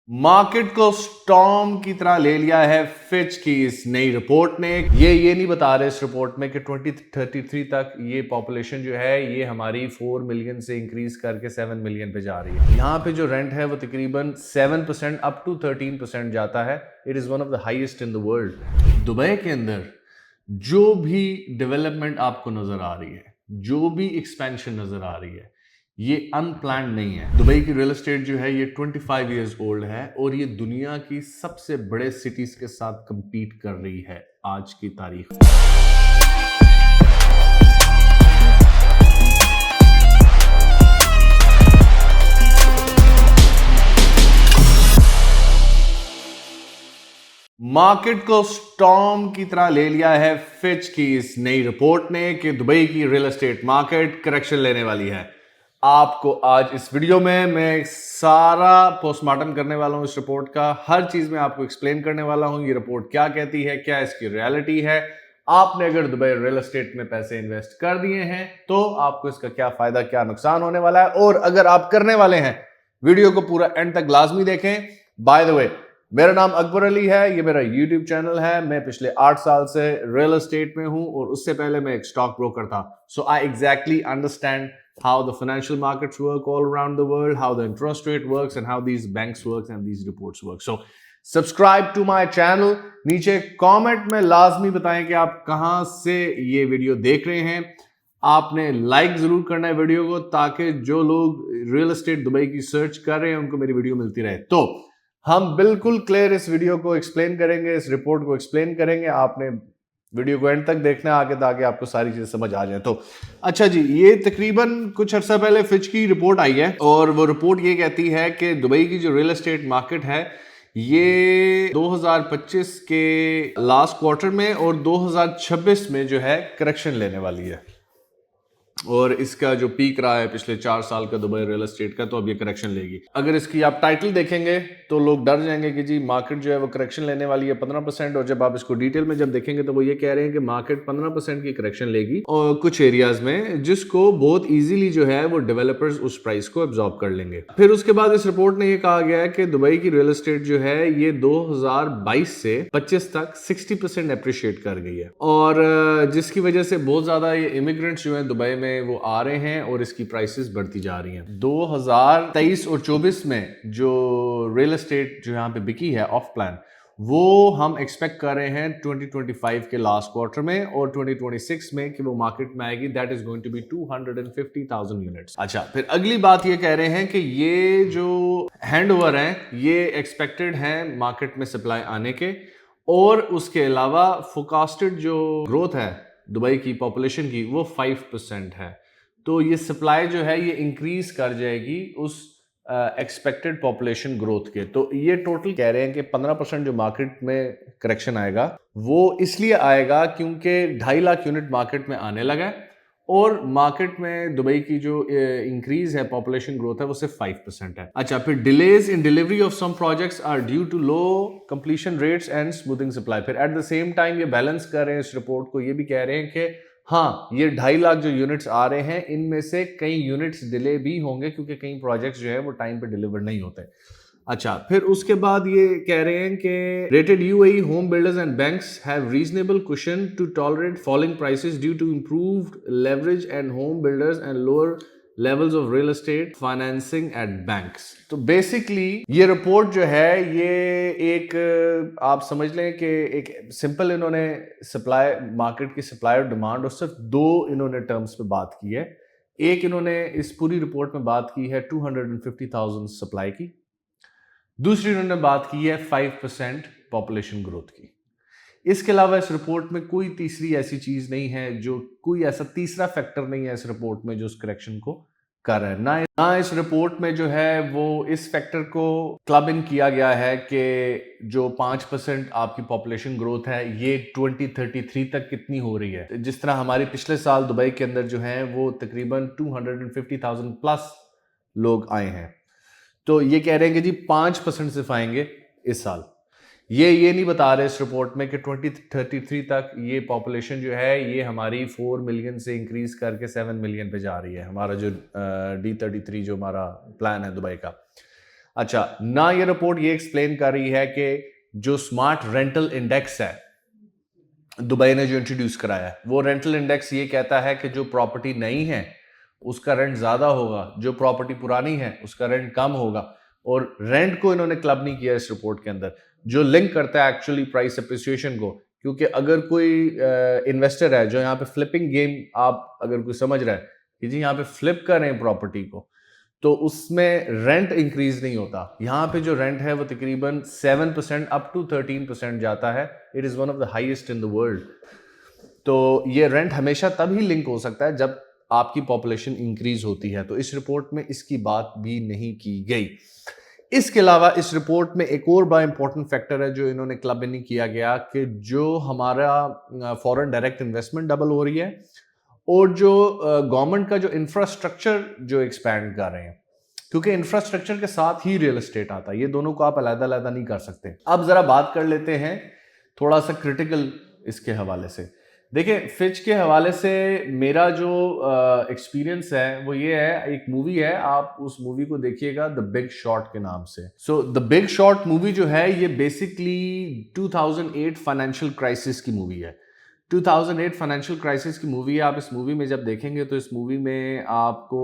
Market को storm की तरह ले लिया है फिच की इस नई रिपोर्ट ने। ये नहीं बता रहे इस रिपोर्ट में कि 2033 तक ये पॉपुलेशन जो है ये हमारी 4 मिलियन से इंक्रीज करके 7 मिलियन पे जा रही है। यहाँ पे जो रेंट है वो तकरीबन 7% अप टू 13% जाता है। It is one of the highest in the world. Dubai के अंदर जो भी डेवलपमेंट आपको नजर आ रही है, जो भी एक्सपेंशन नजर आ रही है, ये अनप्लान्ड नहीं है। दुबई की रियल एस्टेट जो है ये 25 इयर्स ओल्ड है और ये दुनिया की सबसे बड़े सिटीज के साथ compete कर रही है आज की तारीख में। मार्केट को स्टॉर्म की तरह ले लिया है फिच की इस नई रिपोर्ट ने कि दुबई की रियल एस्टेट मार्केट करेक्शन लेने वाली है। आपको आज इस वीडियो में मैं सारा पोस्टमार्टम करने वाला हूं इस रिपोर्ट का। हर चीज में आपको एक्सप्लेन करने वाला हूं ये रिपोर्ट क्या कहती है, क्या इसकी रियलिटी है। आपने अगर दुबई रियल एस्टेट में पैसे इन्वेस्ट कर दिए हैं तो आपको इसका क्या फायदा, क्या नुकसान होने वाला है, और अगर आप करने वाले हैं वीडियो को पूरा एंड तक लाजमी देखें। बाय द वे, मेरा नाम अकबर अली है, ये मेरा यूट्यूब चैनल है। मैं पिछले 8 साल से रियल एस्टेट में हूं और उससे पहले मैं एक स्टॉक ब्रोकर था। So I exactly understand how the financial markets work all around the world, how the interest rate works, and how these banks work and these reports work. So subscribe to my channel. नीचे comment में लाजमी बताएं कि आप कहां से ये video देख रहे हैं। आपने लाइक जरूर करना है वीडियो को, ताकि जो लोग रियल एस्टेट दुबई की सर्च कर रहे हैं उनको मेरी वीडियो मिलती रहे। तो हम बिल्कुल क्लियर इस वीडियो को एक्सप्लेन करेंगे, इस रिपोर्ट को एक्सप्लेन करेंगे। आपने वीडियो को एंड तक देखना है आगे, ताकि आपको सारी चीजें समझ आ जाए। तो अच्छा जी, ये तकरीबन कुछ अर्सा पहले फिच की रिपोर्ट आई है और वो रिपोर्ट ये कहती है कि दुबई की जो रियल एस्टेट मार्केट है ये 2025 के लास्ट क्वार्टर में और 2026 में जो है करेक्शन लेने वाली है। और इसका जो पीक रहा है पिछले 4 साल का दुबई रियल एस्टेट का, तो अब ये करेक्शन लेगी। अगर इसकी आप टाइटल देखेंगे तो लोग डर जाएंगे कि जी मार्केट जो है वो करेक्शन लेने वाली है 15%, और जब आप इसको डिटेल में जब देखेंगे तो वो ये कह रहे हैं कि मार्केट 15% की करेक्शन लेगी और कुछ एरियाज में, जिसको बहुत ईजिली जो है वो डेवलपर्स उस प्राइस को एब्जॉर्ब कर लेंगे। फिर उसके बाद इस रिपोर्ट में ये कहा गया है कि दुबई की रियल एस्टेट जो है ये 2022 से 25 तक 60% एप्रिशिएट कर गई है, और जिसकी वजह से बहुत ज्यादा ये इमिग्रेंट्स जो है दुबई में वो आ रहे हैं और इसकी प्राइसेस बढ़ती जा रही हैं। 2023 और 24 में जो रियल एस्टेट जो यहाँ पे बिकी है ऑफ प्लान, वो हम एक्सपेक्ट कर रहे हैं 2025 के लास्ट क्वार्टर में और 2026 में कि वो मार्केट में आएगी। That is going to be 250,000 units. अच्छा, फिर अगली बात ये कह रहे हैं कि ये जो हैंडओवर है ये एक्सपेक्टेड है मार्केट में सप्लाई आने के, और उसके अलावा फोरकास्टेड जो ग्रोथ है दुबई की पॉपुलेशन की वो 5% है। तो ये सप्लाई जो है ये इंक्रीज कर जाएगी उस एक्सपेक्टेड पॉपुलेशन ग्रोथ के। तो ये टोटल कह रहे हैं कि 15% जो मार्केट में करेक्शन आएगा वो इसलिए आएगा क्योंकि 2.5 लाख यूनिट मार्केट में आने लगा है और मार्केट में दुबई की जो इंक्रीज है पॉपुलेशन ग्रोथ है वो सिर्फ 5% है। अच्छा, फिर delays in delivery of some projects are due to low completion rates and smoothing supply. फिर एट द सेम टाइम ये बैलेंस कर रहे हैं इस रिपोर्ट को, ये भी कह रहे हैं कि हाँ, ये 2.5 लाख जो यूनिट्स आ रहे हैं इनमें से कई यूनिट्स डिले भी होंगे क्योंकि कई प्रोजेक्ट्स जो है वो टाइम पे डिलीवर नहीं होते। अच्छा, फिर उसके बाद ये कह रहे हैं कि rated UAE home builders and banks have reasonable cushion to tolerate falling prices due to improved leverage and home builders and lower levels of real estate financing at banks. तो बेसिकली ये रिपोर्ट जो है ये एक आप समझ लें कि एक सिंपल इन्होंने सप्लाई, मार्केट की सप्लाई और डिमांड, और सिर्फ 2 इन्होंने टर्म्स पे बात की है। एक इन्होंने इस पूरी रिपोर्ट में बात की है 250,000 सप्लाई की, दूसरी उन्होंने बात की है 5% पॉपुलेशन ग्रोथ की। इसके अलावा इस रिपोर्ट में कोई तीसरी ऐसी चीज नहीं है, जो कोई ऐसा तीसरा फैक्टर नहीं है इस रिपोर्ट में जो उस करेक्शन को कर रहा है। ना इस रिपोर्ट में जो है वो इस फैक्टर को क्लब इन किया गया है कि जो 5% आपकी पॉपुलेशन ग्रोथ है ये 2033 तक कितनी हो रही है। जिस तरह हमारे पिछले साल दुबई के अंदर जो है वो तकरीबन 250,000 प्लस लोग आए हैं, तो ये कह रहे हैं कि जी 5% सिर्फ आएंगे इस साल। ये नहीं बता रहे इस रिपोर्ट में कि 2033 तक ये पॉपुलेशन जो है ये हमारी 4 मिलियन से इंक्रीज करके 7 मिलियन पे जा रही है। हमारा जो D33 जो हमारा प्लान है दुबई का। अच्छा, ना ये रिपोर्ट ये एक्सप्लेन कर रही है कि जो स्मार्ट रेंटल इंडेक्स है दुबई ने जो इंट्रोड्यूस कराया है, वो रेंटल इंडेक्स ये कहता है कि जो प्रॉपर्टी नई है उसका रेंट ज्यादा होगा, जो प्रॉपर्टी पुरानी है उसका रेंट कम होगा। और रेंट को इन्होंने क्लब नहीं किया इस रिपोर्ट के अंदर, जो लिंक करता है एक्चुअली प्राइस अप्रिसिएशन को। क्योंकि अगर कोई इन्वेस्टर है जो यहाँ पे फ्लिपिंग गेम, आप अगर कोई समझ रहा है कि जी यहाँ पे फ्लिप कर रहे हैं प्रॉपर्टी को, तो उसमें रेंट इंक्रीज नहीं होता। यहाँ पे जो रेंट है वो तकरीबन 7% अप टू 13% जाता है। It is one of the highest in the world. तो ये रेंट हमेशा तभी लिंक हो सकता है जब आपकी पॉपुलेशन इंक्रीज होती है। तो इस रिपोर्ट में इसकी बात भी नहीं की गई। इसके अलावा इस रिपोर्ट में एक और बड़ा इंपॉर्टेंट फैक्टर है जो इन्होंने क्लब नहीं किया गया, कि जो हमारा फॉरेन डायरेक्ट इन्वेस्टमेंट डबल हो रही है और जो गवर्नमेंट का जो इंफ्रास्ट्रक्चर जो एक्सपैंड कर रहे हैं, क्योंकि इंफ्रास्ट्रक्चर के साथ ही रियल एस्टेट आता है, ये दोनों को आप अलग-अलग नहीं कर सकते। अब जरा बात कर लेते हैं थोड़ा सा क्रिटिकल इसके हवाले से। देखिए, फिच के हवाले से मेरा जो एक्सपीरियंस है वो ये है, एक मूवी है, आप उस मूवी को देखिएगा द बिग शॉट के नाम से। So the big shot movie जो है ये बेसिकली 2008 फाइनेंशियल क्राइसिस की मूवी है। 2008 फाइनेंशियल क्राइसिस की मूवी है। आप इस मूवी में जब देखेंगे तो इस मूवी में आपको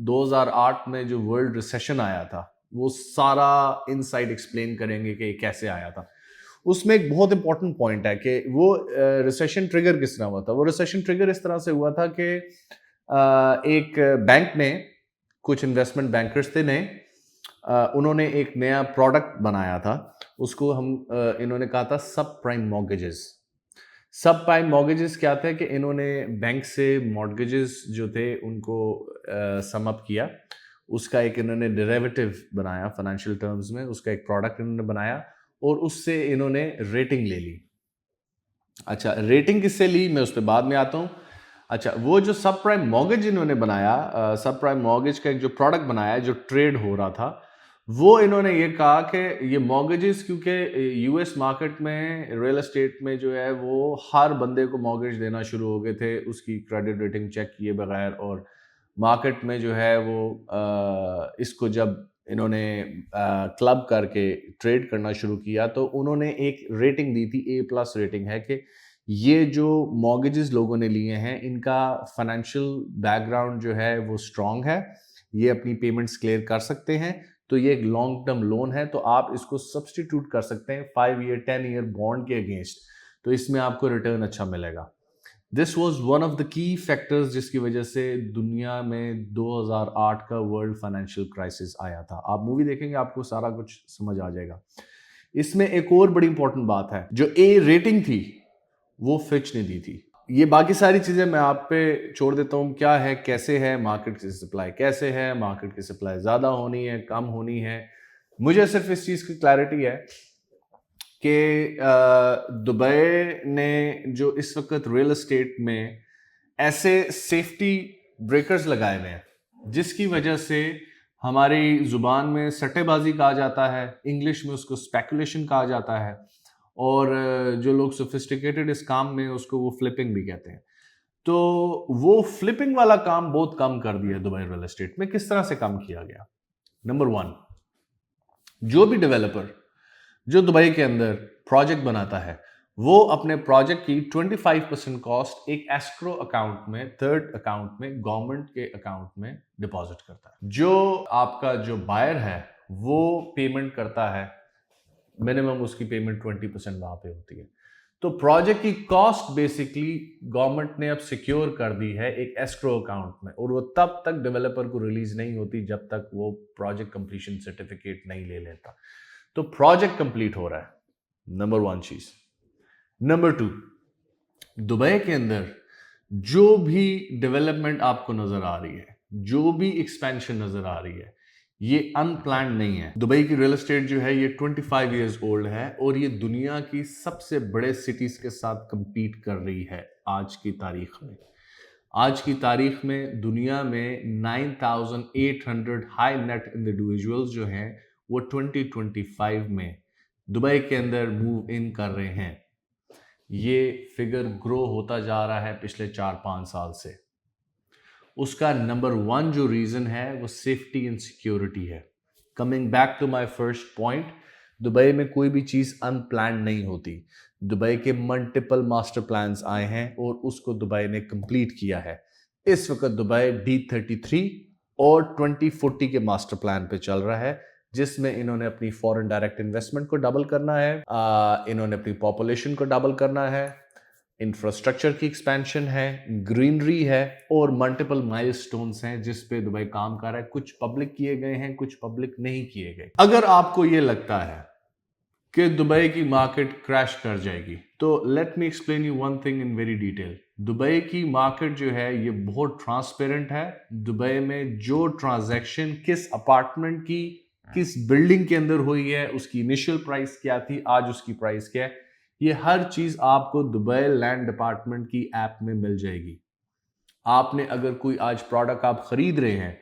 2008 में जो वर्ल्ड रिसेशन आया था वो सारा इनसाइड एक्सप्लेन करेंगे कि कैसे आया था। उसमें एक बहुत इंपॉर्टेंट पॉइंट है कि वो रिसेशन ट्रिगर किस तरह हुआ था। वो रिसेशन ट्रिगर इस तरह से हुआ था कि एक बैंक ने, कुछ इन्वेस्टमेंट बैंकर्स थे, उन्होंने एक नया प्रोडक्ट बनाया था। उसको इन्होंने कहा था सब प्राइम मॉर्गेजेस। सब प्राइम मॉर्गेजेस क्या थे कि इन्होंने बैंक से मॉर्गेजेस जो थे उनको सम अप किया, उसका एक इन्होंने डेरिवेटिव बनाया फाइनेंशियल टर्म्स में, उसका एक प्रोडक्ट इन्होंने बनाया और उससे इन्होंने रेटिंग ले ली। अच्छा, रेटिंग किससे ली मैं उस पर बाद में आता हूँ। अच्छा, वो जो सब प्राइम मॉर्गेज इन्होंने बनाया, सब प्राइम मॉर्गेज का एक जो प्रोडक्ट बनाया जो ट्रेड हो रहा था, वो इन्होंने ये कहा कि ये मॉर्गेजेस, क्योंकि यूएस मार्केट में रियल एस्टेट में जो है वो हर बंदे को मॉर्गेज देना शुरू हो गए थे उसकी क्रेडिट रेटिंग चेक किए बगैर। और मार्केट में जो है वो इसको जब इन्होंने क्लब करके ट्रेड करना शुरू किया तो उन्होंने एक रेटिंग दी थी, A+ रेटिंग है, कि ये जो मॉर्गेजेस लोगों ने लिए हैं इनका फाइनेंशियल बैकग्राउंड जो है वो स्ट्रांग है, ये अपनी पेमेंट्स क्लियर कर सकते हैं, तो ये एक लॉन्ग टर्म लोन है, तो आप इसको सब्सटीट्यूट कर सकते हैं 5 ईयर 10 ईयर बॉन्ड के अगेंस्ट, तो इसमें आपको रिटर्न अच्छा मिलेगा। This was one of the key factors जिसकी वजह से दुनिया में 2008 का वर्ल्ड फाइनेंशियल क्राइसिस आया था। आप मूवी देखेंगे आपको सारा कुछ समझ आ जाएगा। इसमें एक और बड़ी इंपॉर्टेंट बात है, जो ए रेटिंग थी वो फिच ने दी थी। ये बाकी सारी चीजें मैं आप पे छोड़ देता हूँ, क्या है, कैसे है, मार्केट की सप्लाई कैसे है, मार्केट की सप्लाई ज्यादा होनी है, कम होनी है। मुझे सिर्फ इस चीज की क्लैरिटी है कि दुबई ने जो इस वक्त रियल एस्टेट में ऐसे सेफ्टी ब्रेकर्स लगाए हुए हैं जिसकी वजह से हमारी जुबान में सट्टेबाजी कहा जाता है, इंग्लिश में उसको स्पेकुलेशन कहा जाता है, और जो लोग सोफिस्टिकेटेड इस काम में उसको वो फ्लिपिंग भी कहते हैं। तो वो फ्लिपिंग वाला काम बहुत कम कर दिया दुबई रियल एस्टेट में। किस तरह से कम किया गया? नंबर 1, जो भी डेवलपर जो दुबई के अंदर प्रोजेक्ट बनाता है वो अपने प्रोजेक्ट की 25% कॉस्ट एक एस्क्रो अकाउंट में, थर्ड अकाउंट में, गवर्नमेंट के अकाउंट में डिपॉजिट करता है। जो आपका जो बायर है वो पेमेंट करता है, मिनिमम उसकी पेमेंट 20% वहां पे होती है। तो प्रोजेक्ट की कॉस्ट बेसिकली गवर्नमेंट ने अब सिक्योर कर दी है एक एस्क्रो अकाउंट में, और वो तब तक डेवलपर को रिलीज नहीं होती जब तक वो प्रोजेक्ट कंप्लीशन सर्टिफिकेट नहीं ले लेता। तो प्रोजेक्ट कंप्लीट हो रहा है, नंबर 1 चीज। नंबर 2, दुबई के अंदर जो भी डेवलपमेंट आपको नजर आ रही है, जो भी एक्सपेंशन नजर आ रही है, ये अनप्लान्ड नहीं है। दुबई की रियल एस्टेट जो है ये 25 इयर्स ओल्ड है और ये दुनिया की सबसे बड़े सिटीज के साथ कंपीट कर रही है आज की तारीख में। आज की तारीख में दुनिया में 9,800 हाई नेट इंडिविजुअल्स जो हैं वो 2025 में दुबई के अंदर मूव इन कर रहे हैं। ये फिगर ग्रो होता जा रहा है पिछले 4-5 साल से। उसका नंबर 1 जो रीजन है वो सेफ्टी एंड सिक्योरिटी है। Coming back to my first point, Dubai में कोई भी चीज अनप्लान्ड नहीं होती। दुबई के मल्टीपल मास्टर प्लान्स आए हैं और उसको दुबई ने कंप्लीट किया है। इस वक्त दुबई D33 और 2040 के मास्टर प्लान पे चल रहा है, जिसमें इन्होंने अपनी फॉरेन डायरेक्ट इन्वेस्टमेंट को डबल करना है, इन्होंने अपनी पॉपुलेशन को डबल करना है, इंफ्रास्ट्रक्चर की एक्सपेंशन है, ग्रीनरी है और मल्टीपल माइलस्टोन्स हैं जिस पे दुबई काम कर रहा है। कुछ पब्लिक किए गए हैं, कुछ पब्लिक नहीं किए गए। अगर आपको ये लगता है कि दुबई की मार्केट क्रैश कर जाएगी, तो let me explain you one thing in very detail. Dubai की मार्केट जो है ये बहुत ट्रांसपेरेंट है। दुबई में जो ट्रांजैक्शन किस अपार्टमेंट की, किस बिल्डिंग के अंदर हुई है, उसकी इनिशियल प्राइस क्या थी, आज उसकी प्राइस क्या है, ये हर चीज आपको दुबई लैंड डिपार्टमेंट की ऐप में मिल जाएगी। आपने अगर कोई आज प्रोडक्ट आप खरीद रहे हैं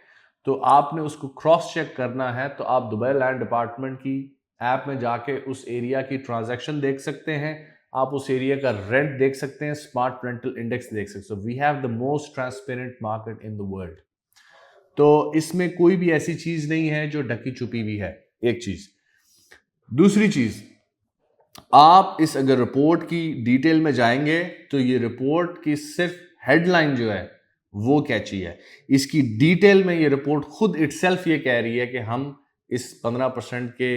तो आपने उसको क्रॉस चेक करना है, तो आप दुबई लैंड डिपार्टमेंट की ऐप में जाके उस एरिया की ट्रांजैक्शन देख सकते हैं, आप उस एरिया का रेंट देख सकते हैं, स्मार्ट रेंटल इंडेक्स देख सकते हैं। We have the most transparent market in the world. तो इसमें कोई भी ऐसी चीज नहीं है जो ढकी छुपी हुई है, एक चीज। दूसरी चीज, आप इस अगर रिपोर्ट की डिटेल में जाएंगे तो ये रिपोर्ट की सिर्फ हेडलाइन जो है वो कैची है। इसकी डिटेल में ये रिपोर्ट खुद इटसेल्फ ये कह रही है कि हम इस 15% के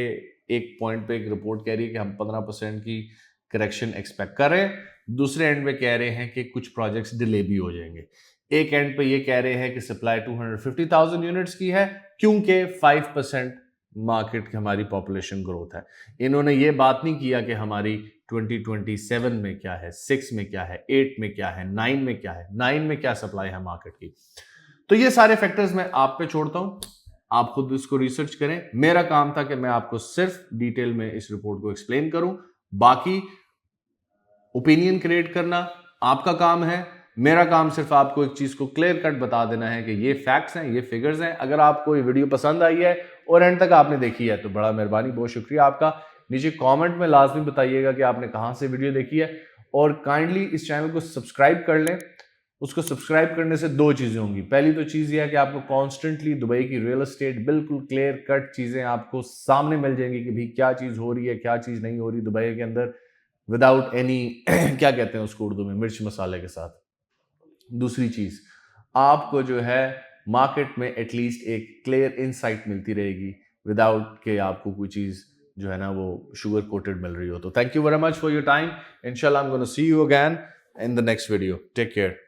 एक पॉइंट पे एक रिपोर्ट कह रही है कि हम 15% की करेक्शन एक्सपेक्ट कर रहे हैं। दूसरे एंड पे कह रहे हैं कि कुछ प्रोजेक्ट्स डिले भी हो जाएंगे। एक एंड पे ये कह रहे हैं कि सप्लाई 250,000 यूनिट्स की है क्योंकि 5% मार्केट की हमारी पॉपुलेशन ग्रोथ है। इन्होंने ये बात नहीं किया कि हमारी 2027 में क्या है, 6 में क्या है, 8 में क्या है, 9 में क्या है, 9 में क्या सप्लाई है मार्केट की। तो ये सारे फैक्टर्स मैं आप पे छोड़ता हूं, आप खुद इसको रिसर्च करें। मेरा काम था कि मैं आपको सिर्फ डिटेल में इस रिपोर्ट को एक्सप्लेन करूं, बाकी ओपिनियन क्रिएट करना आपका काम है। मेरा काम सिर्फ आपको एक चीज को क्लियर कट बता देना है कि ये फैक्ट्स हैं, ये फिगर्स हैं। अगर आपको ये वीडियो पसंद आई है और एंड तक आपने देखी है तो बड़ा मेहरबानी, बहुत शुक्रिया आपका। नीचे कमेंट में लाजमी बताइएगा कि आपने कहां से वीडियो देखी है, और काइंडली इस चैनल को सब्सक्राइब कर लें। उसको सब्सक्राइब करने से दो चीजें होंगी। पहली तो चीज यह है कि आपको कॉन्स्टेंटली दुबई की रियल एस्टेट बिल्कुल क्लियर कट चीजें आपको सामने मिल जाएंगी कि भाई क्या चीज हो रही है, क्या चीज नहीं हो रही दुबई के अंदर, विदाउट एनी क्या कहते हैं उसको उर्दू में, मिर्च मसाले के साथ। दूसरी चीज, आपको जो है मार्केट में एटलीस्ट एक क्लियर इनसाइट मिलती रहेगी विदाउट के आपको कोई चीज जो है ना वो शुगर कोटेड मिल रही हो। तो thank you very much for your time. इंशाल्लाह I am gonna see you again in the next video. Take care.